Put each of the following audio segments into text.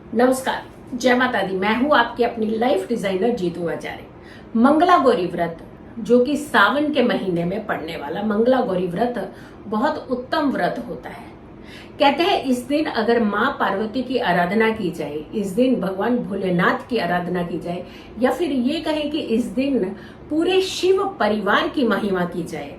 नमस्कार, जय माता दी। मैं हूं आपकी अपनी लाइफ डिजाइनर जीतू आचार्य। मंगला गौरी व्रत, जो कि सावन के महीने में पड़ने वाला मंगला गौरी व्रत बहुत उत्तम व्रत होता है। कहते हैं इस दिन अगर माँ पार्वती की आराधना की जाए, इस दिन भगवान भोलेनाथ की आराधना की जाए, या फिर ये कहें कि इस दिन पूरे शिव परिवार की महिमा की जाए,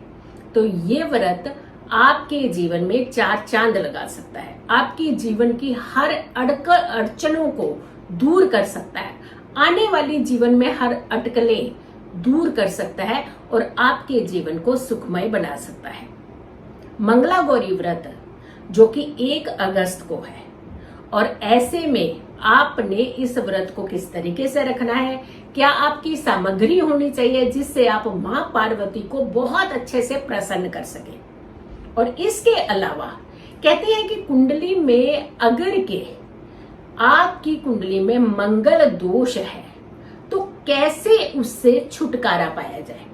तो ये व्रत आपके जीवन में चार चांद लगा सकता है। आपके जीवन की हर अड़चनों को दूर कर सकता है, आने वाली जीवन में हर अटकलें दूर कर सकता है और आपके जीवन को सुखमय बना सकता है। मंगला गौरी व्रत जो कि 1 अगस्त को है, और ऐसे में आपने इस व्रत को किस तरीके से रखना है, क्या आपकी सामग्री होनी चाहिए जिससे आप मां पार्वती को बहुत अच्छे से प्रसन्न कर सके। और इसके अलावा कहते हैं कि कुंडली में अगर के आपकी कुंडली में मंगल दोष है तो कैसे उससे छुटकारा पाया जाए।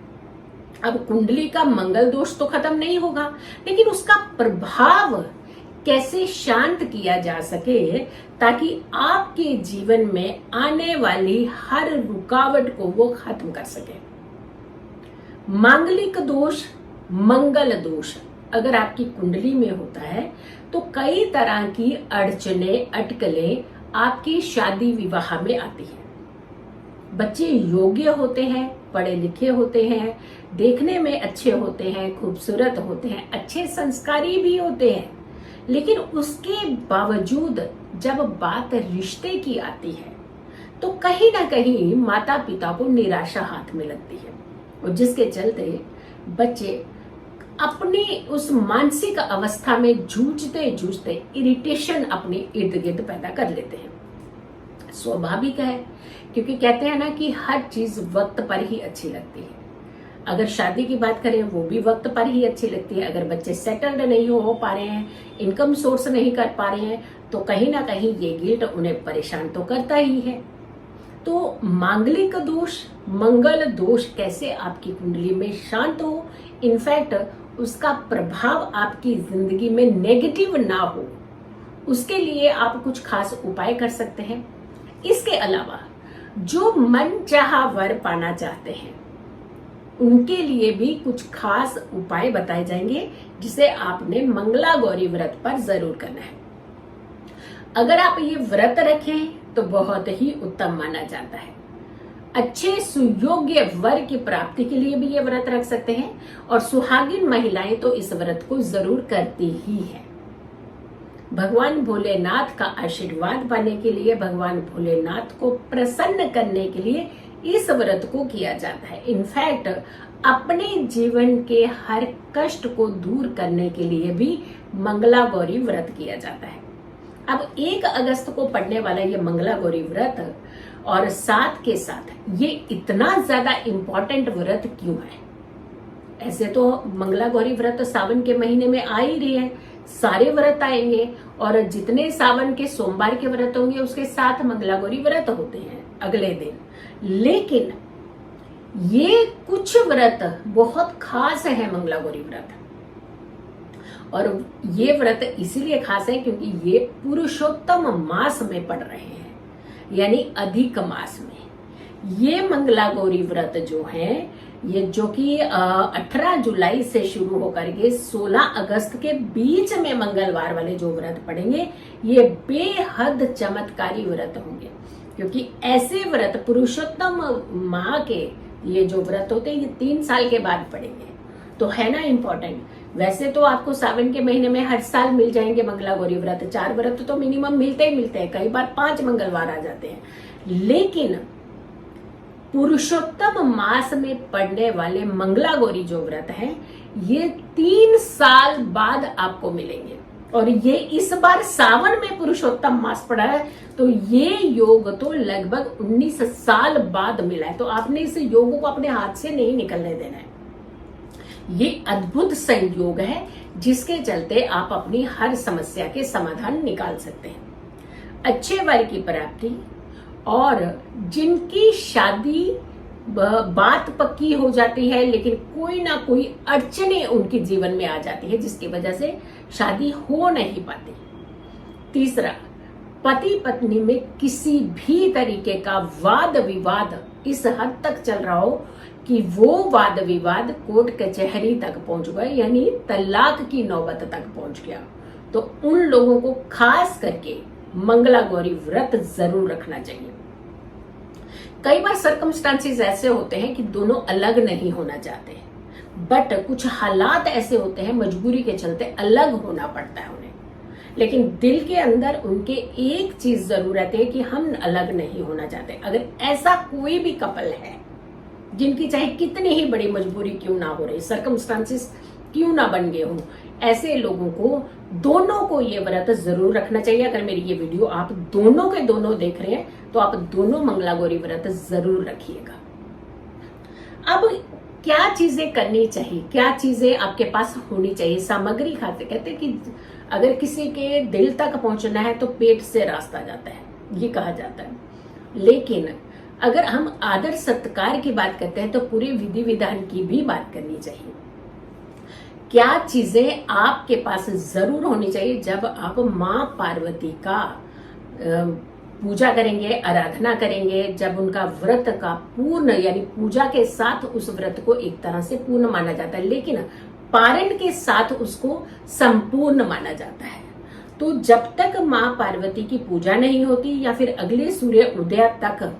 अब कुंडली का मंगल दोष तो खत्म नहीं होगा, लेकिन उसका प्रभाव कैसे शांत किया जा सके ताकि आपके जीवन में आने वाली हर रुकावट को वो खत्म कर सके। मांगलिक दोष, मंगल दोष अगर आपकी कुंडली में होता है तो कई तरह की अड़चने, अटकलें आपकी शादी विवाह में आती है। बच्चे योग्य होते हैं, पढ़े लिखे होते हैं, देखने में अच्छे होते हैं, खूबसूरत होते हैं, अच्छे संस्कारी भी होते हैं, लेकिन उसके बावजूद जब बात रिश्ते की आती है तो कहीं ना कहीं माता पिता को निराशा हाथ में लगती है, और जिसके चलते बच्चे अपनी उस मानसिक अवस्था में जूझते जूझते इरिटेशन अपने इर्द गिर्द पैदा कर लेते हैं। स्वाभाविक है, क्योंकि कहते हैं ना कि हर चीज वक्त पर ही अच्छी लगती है। अगर शादी की बात करें वो भी वक्त पर ही अच्छी लगती है। अगर बच्चे सेटल्ड नहीं हो पा रहे हैं, इनकम सोर्स नहीं कर पा रहे हैं, तो कहीं ना कहीं ये गिल्ट उन्हें परेशान तो करता ही है। तो मांगलिक दोष, मंगल दोष कैसे आपकी कुंडली में शांत हो, इनफैक्ट उसका प्रभाव आपकी जिंदगी में नेगेटिव ना हो, उसके लिए आप कुछ खास उपाय कर सकते हैं। इसके अलावा जो मन चाहा वर पाना चाहते हैं उनके लिए भी कुछ खास उपाय बताए जाएंगे, जिसे आपने मंगला गौरी व्रत पर जरूर करना है। अगर आप ये व्रत रखें तो बहुत ही उत्तम माना जाता है। अच्छे सुयोग्य वर की प्राप्ति के लिए भी ये व्रत रख सकते हैं, और सुहागिन महिलाएं तो इस व्रत को जरूर करती ही है। भगवान भोलेनाथ का आशीर्वाद पाने के लिए, भगवान भोलेनाथ को प्रसन्न करने के लिए इस व्रत को किया जाता है। इनफैक्ट अपने जीवन के हर कष्ट को दूर करने के लिए भी मंगला गौरी व्रत किया जाता है। अब 1 अगस्त को पड़ने वाला ये मंगला गौरी व्रत, और साथ के साथ ये इतना ज्यादा इंपॉर्टेंट व्रत क्यों है। ऐसे तो मंगला गौरी व्रत सावन के महीने में आ ही रही है, सारे व्रत आएंगे, और जितने सावन के सोमवार के व्रत होंगे उसके साथ मंगला गौरी व्रत होते हैं अगले दिन। लेकिन ये कुछ व्रत बहुत खास है मंगला गौरी व्रत, और ये व्रत इसीलिए खास है क्योंकि ये पुरुषोत्तम मास में पड़ रहे हैं, यानी अधिक मास में। ये मंगला गौरी व्रत जो है, ये जो कि 18 जुलाई से शुरू होकर के 16 अगस्त के बीच में मंगलवार वाले जो व्रत पड़ेंगे, ये बेहद चमत्कारी व्रत होंगे, क्योंकि ऐसे व्रत पुरुषोत्तम माह के ये जो व्रत होते हैं ये 3 साल के बाद पड़ेंगे, तो है ना इम्पोर्टेंट। वैसे तो आपको सावन के महीने में हर साल मिल जाएंगे मंगला गौरी व्रत, 4 व्रत तो मिनिमम मिलते ही मिलते हैं, कई बार 5 मंगलवार आ जाते हैं, लेकिन पुरुषोत्तम मास में पड़ने वाले मंगला गौरी जो व्रत है ये 3 साल बाद आपको मिलेंगे, और ये इस बार सावन में पुरुषोत्तम मास पड़ा है, तो ये योग तो लगभग 19 साल बाद मिला है। तो आपने इस योग को अपने हाथ से नहीं निकलने देना है। ये अद्भुत संयोग है जिसके चलते आप अपनी हर समस्या के समाधान निकाल सकते हैं। अच्छे वर की प्राप्ति, और जिनकी शादी बात पक्की हो जाती है लेकिन कोई ना कोई अड़चने उनके जीवन में आ जाती है जिसकी वजह से शादी हो नहीं पाती। तीसरा, पति पत्नी में किसी भी तरीके का वाद विवाद इस हद तक चल रहा हो कि वो वाद विवाद कोर्ट कचहरी तक पहुंच गए, यानी तलाक की नौबत तक पहुंच गया, तो उन लोगों को खास करके मंगला गौरी व्रत जरूर रखना चाहिए। कई बार सर्कमस्टांसेस ऐसे होते हैं कि दोनों अलग नहीं होना चाहते, बट कुछ हालात ऐसे होते हैं मजबूरी के चलते अलग होना पड़ता है उन्हें, लेकिन दिल के अंदर उनके एक चीज जरूर रहती है कि हम अलग नहीं होना चाहते। अगर ऐसा कोई भी कपल है जिनकी चाहे कितनी ही बड़ी मजबूरी क्यों ना हो रही, सर्कमस्टांसेस क्यों ना बन गए हो, ऐसे लोगों को दोनों को ये व्रत जरूर रखना चाहिए। अगर मेरी ये वीडियो आप दोनों के दोनों देख रहे हैं तो आप दोनों मंगला गौरी व्रत जरूर रखिएगा। अब क्या चीजें करनी चाहिए, क्या चीजें आपके पास होनी चाहिए, सामग्री खाते कहते हैं कि अगर किसी के दिल तक पहुंचना है तो पेट से रास्ता जाता है, ये कहा जाता है। लेकिन अगर हम आदर सत्कार की बात करते हैं तो पूरे विधि विधान की भी बात करनी चाहिए। क्या चीजें आपके पास जरूर होनी चाहिए जब आप माँ पार्वती का पूजा करेंगे, आराधना करेंगे, जब उनका व्रत का पूर्ण यानी पूजा के साथ उस व्रत को एक तरह से पूर्ण माना जाता है, लेकिन पारण के साथ उसको संपूर्ण माना जाता है। तो जब तक माँ पार्वती की पूजा नहीं होती या फिर अगले सूर्य उदय तक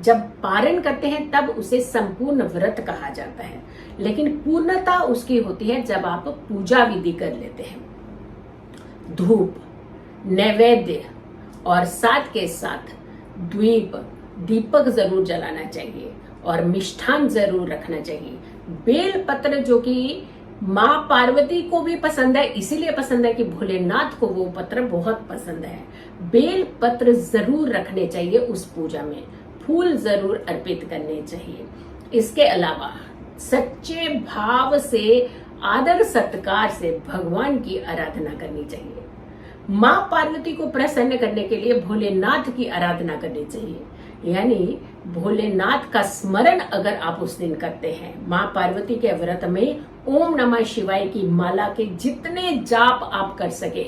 जब पारण करते हैं तब उसे संपूर्ण व्रत कहा जाता है, लेकिन पूर्णता उसकी होती है जब आप पूजा विधि कर लेते हैं। धूप, नैवेद्य और साथ के साथ द्वीप, दीपक जरूर जलाना चाहिए और मिष्ठान जरूर रखना चाहिए। बेल पत्र जो कि माँ पार्वती को भी पसंद है, इसीलिए पसंद है कि भोलेनाथ को वो पत्र बहुत पसंद है। बेल पत्र जरूर रखने चाहिए उस पूजा में, फूल जरूर अर्पित करने चाहिए। इसके अलावा सच्चे भाव से, आदर सत्कार से भगवान की आराधना करनी चाहिए। माँ पार्वती को प्रसन्न करने के लिए भोलेनाथ की आराधना करनी चाहिए, यानी भोलेनाथ का स्मरण अगर आप उस दिन करते हैं, माँ पार्वती के व्रत में ओम नमः शिवाय की माला के जितने जाप आप कर सके,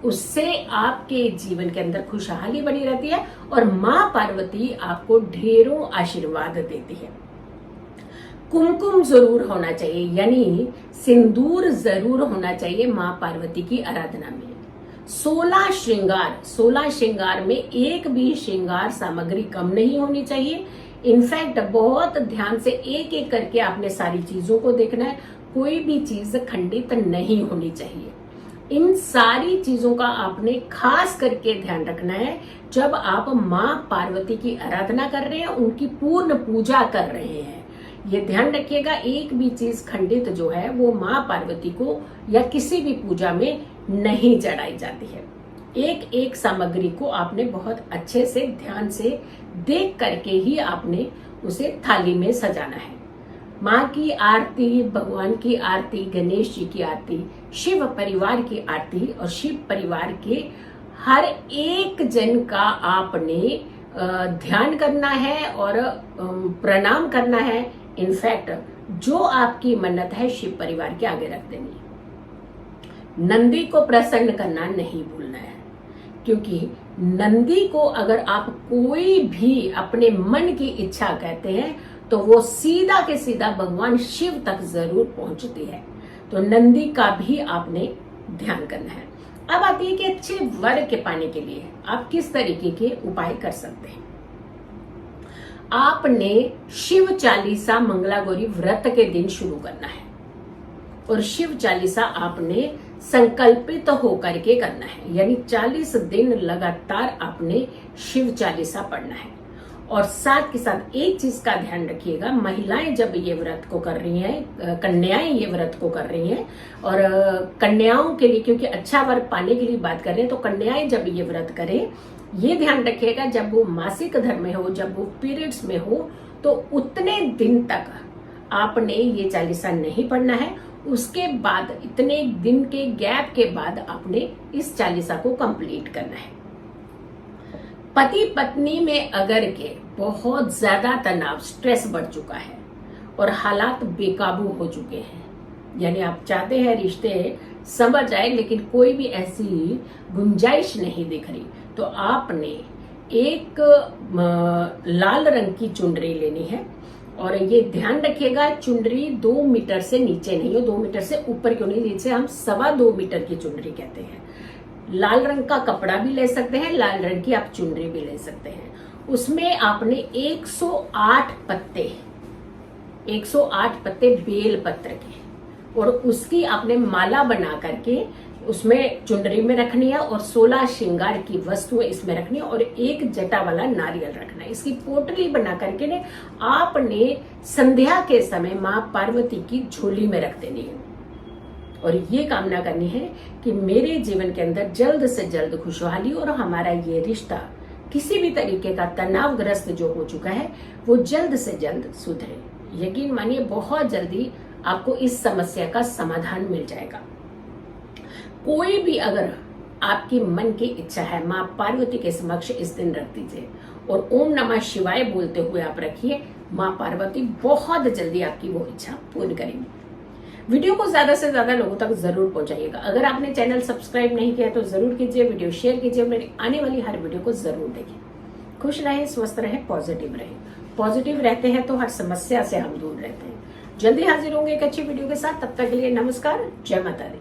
उससे आपके जीवन के अंदर खुशहाली बनी रहती है और माँ पार्वती आपको ढेरों आशीर्वाद देती है। कुमकुम जरूर होना चाहिए, यानी सिंदूर जरूर होना चाहिए माँ पार्वती की आराधना में। 16 श्रृंगार में एक भी श्रृंगार सामग्री कम नहीं होनी चाहिए। इनफैक्ट बहुत ध्यान से एक एक करके आपने सारी चीजों को देखना है, कोई भी चीज खंडित नहीं होनी चाहिए। इन सारी चीजों का आपने खास करके ध्यान रखना है जब आप माँ पार्वती की आराधना कर रहे हैं, उनकी पूर्ण पूजा कर रहे हैं। ये ध्यान रखिएगा, एक भी चीज खंडित जो है वो माँ पार्वती को या किसी भी पूजा में नहीं चढ़ाई जाती है। एक एक सामग्री को आपने बहुत अच्छे से ध्यान से देख करके ही आपने उसे थाली में सजाना है। माँ की आरती, भगवान की आरती, गणेश जी की आरती, शिव परिवार की आरती और शिव परिवार के हर एक जन का आपने ध्यान करना है और प्रणाम करना है। इनफैक्ट जो आपकी मन्नत है शिव परिवार के आगे रख देनी है। नंदी को प्रसन्न करना नहीं भूलना है, क्योंकि नंदी को अगर आप कोई भी अपने मन की इच्छा कहते हैं तो वो सीधा के सीधा भगवान शिव तक जरूर पहुंचती है। तो नंदी का भी आपने ध्यान करना है। अब आती है कि अच्छे वर के पाने के लिए आप किस तरीके के उपाय कर सकते हैं। आपने शिव चालीसा मंगला गौरी व्रत के दिन शुरू करना है और शिव चालीसा आपने संकल्पित होकर के करना है, यानी 40 दिन लगातार आपने शिव चालीसा पढ़ना है। और साथ के साथ एक चीज का ध्यान रखिएगा, महिलाएं जब ये व्रत को कर रही हैं, कन्याएं ये व्रत को कर रही हैं, और कन्याओं के लिए क्योंकि अच्छा वर पाने के लिए बात कर रहे हैं, तो कन्याएं जब ये व्रत करें, ये ध्यान रखिएगा जब वो मासिक धर्म में हो, जब वो पीरियड्स में हो, तो उतने दिन तक आपने ये चालीसा नहीं पढ़ना है। उसके बाद इतने दिन के गैप के बाद आपने इस चालीसा को कंप्लीट करना है। पति पत्नी में अगर के बहुत ज्यादा तनाव, स्ट्रेस बढ़ चुका है और हालात बेकाबू हो चुके हैं, यानी आप चाहते हैं रिश्ते समझ आए लेकिन कोई भी ऐसी गुंजाइश नहीं दिख रही, तो आपने एक लाल रंग की चुनरी लेनी है। और ये ध्यान रखिएगा, चुनरी 2 मीटर से नीचे नहीं हो, 2 मीटर से ऊपर क्यों नहीं, जिसे हम 2.25 मीटर की चुनरी कहते हैं। लाल रंग का कपड़ा भी ले सकते हैं, लाल रंग की आप चुनरी भी ले सकते हैं। उसमें आपने 108 पत्ते बेल पत्र के, और उसकी आपने माला बना करके उसमें चुनरी में रखनी है, और 16 श्रृंगार की वस्तुएं इसमें रखनी है, और एक जटा वाला नारियल रखना है। इसकी पोटली बना करके ने आपने संध्या के समय मां पार्वती की झोली में रख देनी है, और ये कामना करनी है कि मेरे जीवन के अंदर जल्द से जल्द खुशहाली, और हमारा ये रिश्ता किसी भी तरीके का तनावग्रस्त जो हो चुका है वो जल्द से जल्द सुधरे। यकीन मानिए, बहुत जल्दी आपको इस समस्या का समाधान मिल जाएगा। कोई भी अगर आपकी मन की इच्छा है, मां पार्वती के समक्ष इस दिन रख दीजिए, और ओम नमः शिवाय बोलते हुए आप रखिए। मां पार्वती बहुत जल्दी आपकी वो इच्छा पूर्ण करेंगी। वीडियो को ज्यादा से ज्यादा लोगों तक जरूर पहुंचाइएगा। अगर आपने चैनल सब्सक्राइब नहीं किया तो जरूर कीजिए, वीडियो शेयर कीजिए, मेरी आने वाली हर वीडियो को जरूर देखिए। खुश रहे, स्वस्थ रहे, पॉजिटिव रहे। पॉजिटिव रहते हैं तो हर समस्या से हम दूर रहते हैं। जल्दी हाजिर होंगे एक अच्छी वीडियो के साथ। तब तक के लिए नमस्कार, जय माता दी।